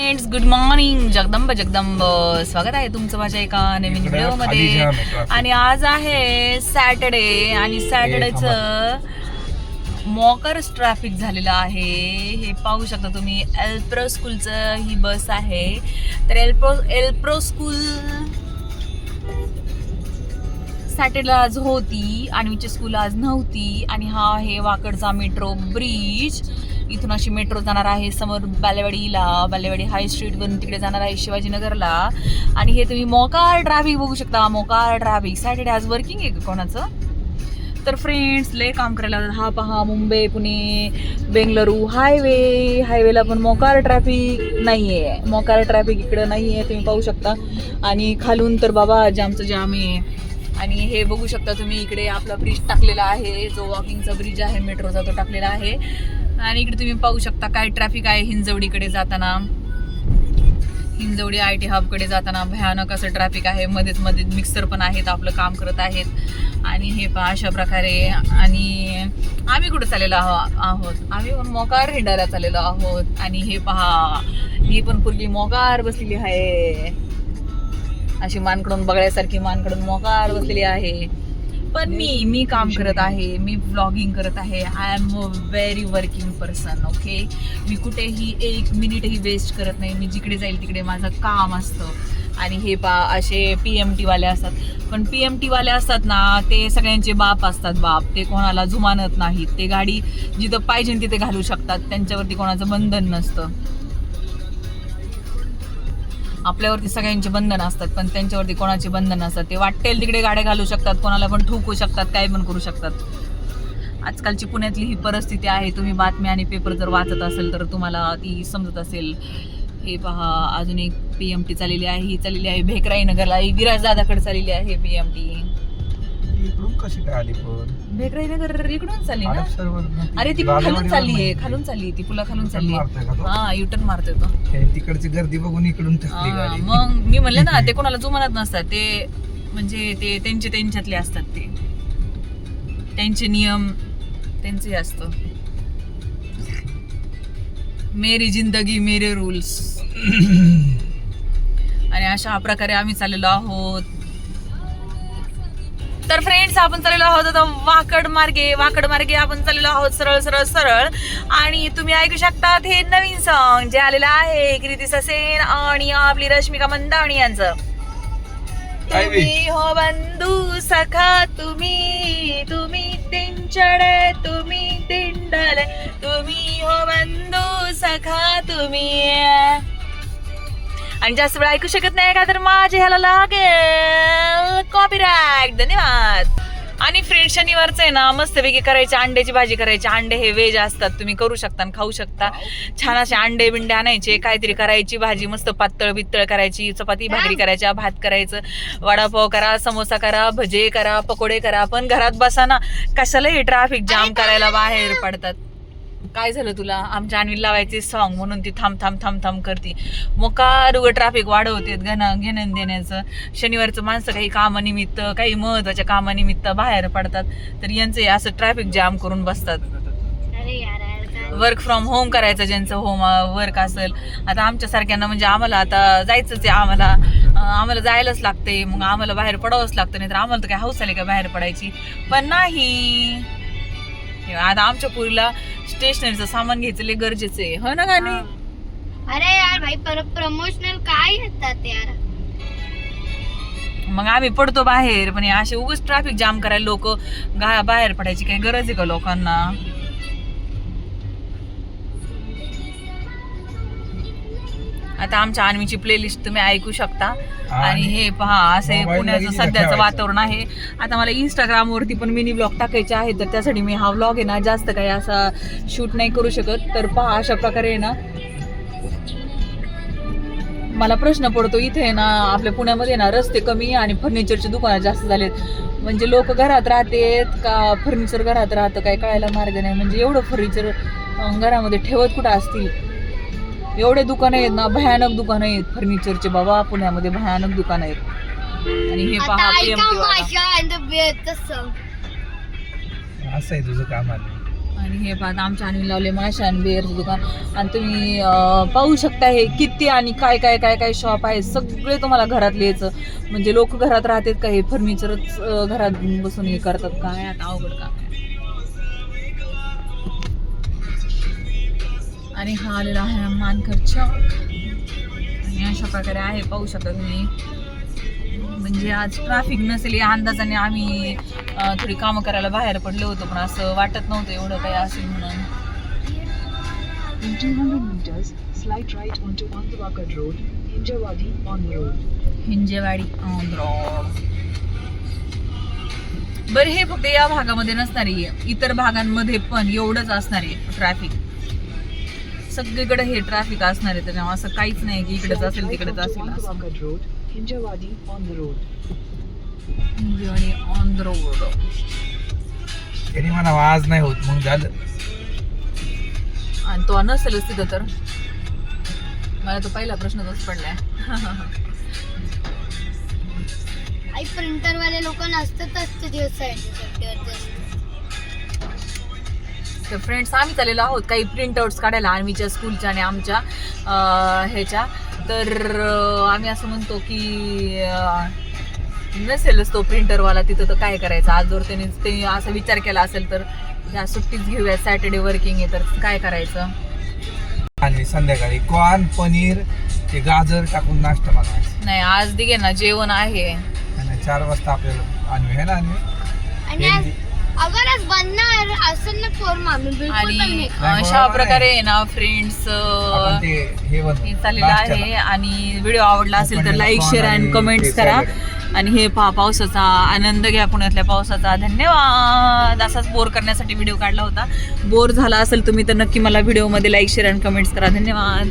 Friends, good morning. Jagdamb स्वागत आहे तुमचं माझ्या एका नवीन व्हिडिओ मध्ये. आणि आज आहे सॅटर्डे आणि सॅटर्डेचं मॉकर्स ट्रॅफिक झालेलं आहे. हे पाहू शकता तुम्ही. एल्प्रो स्कूलचं ही बस आहे. तर एल्प्रो स्कूल सॅटर्डेला आज होती आणि स्कूल आज नव्हती. आणि हा आहे वाकडचा मेट्रो ब्रिज. इथून अशी मेट्रो जाणार आहे समोर बालेवाडी हाय स्ट्रीटवरून तिकडे जाणार आहे शिवाजीनगरला. आणि हे तुम्ही मोकार ट्रॅफिक बघू शकता. मोकार ट्रॅफिक सॅटर्डे आज वर्किंग आहे का कोणाचं? तर फ्रेंड्स, लय काम करायला. हा पहा, मुंबई पुणे बेंगलुरू हायवेला पण मोकार ट्रॅफिक नाहीये. मोकार ट्रॅफिक इकडं नाहीये, तुम्ही पाहू शकता. आणि खालून तर बाबा जामचं जाम आहे. आणि हे बघू शकता तुम्ही, इकडे आपला ब्रिज टाकलेला आहे, जो वॉकिंगचा ब्रिज आहे मेट्रोचा, तो टाकलेला आहे. आणि इकडे तुम्ही पाहू शकता काय ट्रॅफिक आहे. हिंजवडीकडे जाताना, हिंजवडी IT हबकडे जाताना भयानक असं ट्रॅफिक आहे. मध्येच मिक्सर पण आहेत, आपलं काम करत आहेत. आणि हे पहा अशा प्रकारे. आणि आम्ही कुठे चाललेलो आहोत? आम्ही पण मोकार हिंडायला चाललेलो आहोत. आणि हे पहा, ही पण पूर्वी मोकार बसलेली आहे. अशी मानकडून बघण्यासारखी मानकडून मोकार बसलेली आहे. पण मी काम करत आहे, मी व्लॉगिंग करत आहे. I am a very working person. Okay, मी कुठेही एक मिनिटही वेस्ट करत नाही. मी जिकडे जाईल तिकडे माझं काम असतं. आणि हे असे PMT वाले असतात. पण PMT वाले असतात ना, ते सगळ्यांचे बाप असतात. ते कोणाला जुमानत नाहीत. ते गाडी जिथं पाहिजे तिथे घालू शकतात. त्यांच्यावरती कोणाचं बंधन नसतं. आपल्यावरती सगळ्यांचे बंधन असतात, पण त्यांच्यावरती कोणाचे बंधन नसतात. ते वाटेल तिकडे गाड्या घालू शकतात, कोणाला पण ठोकू शकतात, काय पण करू शकतात. आजकालची पुण्यातली ही परिस्थिती आहे. तुम्ही बातम्या आणि पेपर जर वाचत असेल तर तुम्हाला ती समजत असेल. हे पहा, अजून एक PMT चाललेली आहे. ही चाललेली आहे भेकराई नगरला. ही विराज दादाकडे चाललेली आहे PMT. कशी काय आली पण? भेकराई नगर इकडून चालली ना? अरे ती खालून चालली ती पुला खालून चालली. हा, युटर्न मारतोय तो. तिकडची गर्दी बघून इकडून मग मी म्हणले ना, ते कोणाला जुमानत नसतात. ते म्हणजे ते त्यांच्यातले असतात. ते त्यांचे नियम त्यांचे असतं. मेरी जिंदगी मेरे रूल्स. आणि अशा प्रकारे आम्ही चाललेलो आहोत. तर फ्रेंड्स, आपण चाललेलो आहोत आता वाकड मार्गे आपण चाललेलो आहोत सरळ. आणि तुम्ही ऐकू शकतात हे नवीन सॉन्ग जे आलेलं आहे कृती ससेन आणि आपली रश्मिका मंदावणी यांचं. तुम्ही हो बंधू सखा, तुम्ही तिंचडे, तुम्ही तिंडले, तुम्ही हो बंधू सखा तुम्ही. आणि जास्त वेळ ऐकू शकत नाही का तर माझे ह्याला लागेल कॉपीराइट. धन्यवाद. आणि फ्रेंड्स, शनिवारचं आहे ना, मस्तपैकी करायची अंड्याची भाजी करायची. अंडे हे व्हेज असतात, तुम्ही करू शकता आणि खाऊ शकता. छान असे अंडे बिंडे आणायचे, काहीतरी करायची भाजी मस्त पातळ बित्तळ करायची. चपाती भाकरी करायच्या, भात करायचं, वडापाव करा, समोसा करा, भजे करा, पकोडे करा. पण घरात बसा ना, कशाला हे ट्रॅफिक जाम करायला बाहेर पडतात. काय झालं तुला? आमच्या आणवी लावायचे सॉन्ग म्हणून ती थांब करती. मोकार ट्रॅफिक वाढवते घेणं देण्याचं. शनिवारचं माणसं काही कामानिमित्त, काही महत्वाच्या कामानिमित्त बाहेर पडतात. तर यांचे असं ट्रॅफिक जाम करून बसतात. वर्क फ्रॉम होम करायचं, ज्यांचं होम वर्क असेल. आता आमच्या सारख्यांना म्हणजे आम्हाला आता जायचंच आहे. आम्हाला जायलाच लागते. मग आम्हाला बाहेर पडावंच लागतं. नाही तर आम्हाला तर काय हौस आली का बाहेर पडायची? पण नाही. आता आमच्या पुरीला स्टेशनरीचं सामान घ्यायचं लय गरजेचं आहे, हो ना गाणी? अरे यार भाई, प्रमोशनल काय येतात यार. मग आम्ही पडतो बाहेर. पण असे उगाच ट्रॅफिक जाम करायला लोक बाहेर पडायची काही गरज आहे का लोकांना? आता आमच्या आणवीची प्लेलिस्ट तुम्ही ऐकू शकता. आणि हे पहा, असे पुण्याचं सध्याचं वातावरण आहे. आता मला इंस्टाग्रामवरती पण मिनी ब्लॉग टाकायचे आहे, तर त्यासाठी मी हा व्लॉग आहे ना जास्त काही असा शूट नाही करू शकत. तर पहा, अशा प्रकारे आहे ना, मला प्रश्न पडतो इथे आहे ना, आपल्या पुण्यामध्ये ना रस्ते कमी आणि फर्निचरची दुकानं जास्त झालेत. म्हणजे लोक घरात राहतेत का फर्निचर घरात राहतं काय कळायला मार्ग नाही. म्हणजे एवढं फर्निचर घरामध्ये ठेवत कुठं असतील? एवढे दुकानं आहेत ना, भयानक दुकानं आहेत फर्निचरचे बाबा. पुण्यामध्ये भयानक दुकानं आहेत. आणि हे पहा, असं आहे तुझं काम आलं. आणि हे पाहता आमच्या आणि लावले माशा आणि बेअरचं दुकान. आणि तुम्ही पाहू शकता हे किती आणि काय काय काय काय शॉप आहे. सगळे तुम्हाला घरातले याचं म्हणजे लोक घरात राहतात का हे फर्निचरच घरात बसून हे करतात. काय आता अवघड काम आहे. आणि हा आलेला आहे मानकर चौक आणि अशा प्रकारे आहे पाहू शकता तुम्ही. म्हणजे आज ट्रॅफिक नसेल या अंदाजाने आम्ही थोडी कामं करायला बाहेर पडलो होतो पण असं वाटत नव्हतं एवढं काही असेल म्हणून. In 200 meters, slight right onto Andhwakad Road, Hinjawadi on the road. Hinjewadi on the road. बरं हे फक्त या भागामध्ये नसणार आहे, इतर भागांमध्ये पण एवढंच असणार आहे ट्रॅफिक. सगळीकडे हे ट्रॅफिक असणार आहे त्याच्यामुळे असं काहीच नाही की इकडेच Slight असेल right तिकडेच onto असेल असं. Andhwakad Road, Hinjawadi on the road. Hinjewadi on the road. त्यांनी म्हणा आज नाही होत मग झालं. आणि तो नसेलच तिथं तर मला तो पहिला प्रश्न तोच पडलाय. आई प्रिंटर वाले लोक नसतातच ते दिवस तर फ्रेंड्स आम्ही चाललेलो आहोत काही प्रिंट आउट्स काढायला आर्मीच्या स्कूलच्या आणि आमच्या ह्याच्या. तर आम्ही असं म्हणतो की नसेलच तो प्रिंटरवाला तिथं तर काय करायचं. आज जर त्यांनी असा विचार केला असेल तर ह्या सुट्टीच घेऊया, सॅटर्डे वर्किंग आहे तर काय करायचं. आणि संध्याकाळी कॉर्न पनीर ते गाजर टाकून नाश्ता बनवायचा. नाही आज दिघे ना जेवण आहे. आणि 4 वाजता आपल्याला आणू आहे ना आणि आणू अगर आज बनणार असेल ना कोरमा आम्ही बिलकुल पण नाही आणि खाणार. अशा प्रकारे आहे ना फ्रेंड्स आपण ते हे बनवू हे चाललेलं आहे. आणि व्हिडिओ आवडला असेल तर लाईक शेअर आणि कमेंट्स करा. आणि हे पावसाचा आनंद घ्या, पुण्यातल्या पावसाचा. धन्यवाद. असाच बोर करण्यासाठी व्हिडिओ काढला होता. बोर झाला असेल तुम्ही तर नक्की मला व्हिडिओमध्ये लाईक शेअर आणि कमेंट्स करा. धन्यवाद.